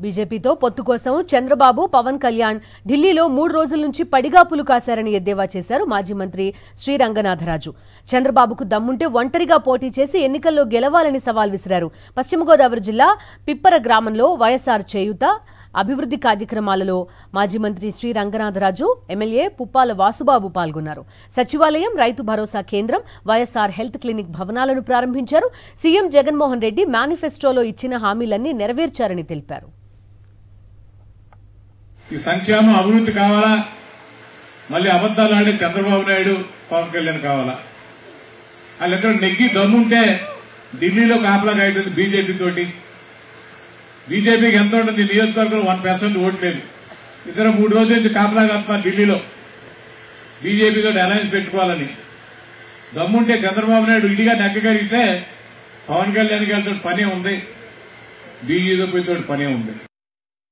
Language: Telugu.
బీజేపీతో పొత్తు కోసం చంద్రబాబు పవన్ కళ్యాణ్ ఢిల్లీలో 3 రోజుల నుంచి పడిగాపులు కాశారని ఎద్దేవా చేశారు మాజీ మంత్రి శ్రీ రంగనాథరాజు. చంద్రబాబుకు దమ్ముంటే ఒంటరిగా పోటీ చేసి ఎన్నికల్లో గెలవాలని సవాల్ విసిరారు. పశ్చిమ గోదావరి జిల్లా పిప్పర గ్రామంలో వైఎస్ఆర్ చేయూత అభివృద్ధి కార్యక్రమాలలో మాజీ మంత్రి శ్రీ రంగనాథరాజు, ఎమ్మెల్యే పుప్పాల వాసుబాబు పాల్గొన్నారు. సచివాలయం, రైతు భరోసా కేంద్రం, వైఎస్ఆర్ హెల్త్ క్లినిక్ భవనాలను ప్రారంభించారు. సీఎం జగన్మోహన్ రెడ్డి మేనిఫెస్టోలో ఇచ్చిన హామీలన్నీ నెరవేర్చారని తెలిపారు. ఈ సంక్షేమం అభివృద్ధి కావాలా, మళ్ళీ అబద్దాలు ఆడే చంద్రబాబు నాయుడు, పవన్ కళ్యాణ్ కావాలా? వాళ్ళెక్కడ నెగ్గి దమ్ముంటే ఢిల్లీలో కాపలా కాయతుంది బీజేపీ తోటి. బీజేపీకి ఎంత ఉంటుంది? నియోజకవర్గంలో 1% ఓట్లేదు. ఇతర 3 రోజుల నుంచి కాపలా కాస్తున్నారు ఢిల్లీలో బీజేపీతో అలయన్స్ పెట్టుకోవాలని. దమ్ముంటే చంద్రబాబు నాయుడు ఇడిగా నెగ్గగలిగితే పవన్ కళ్యాణ్కి వెళ్తే పనే ఉంది, బీజేపీతో పనే ఉంది.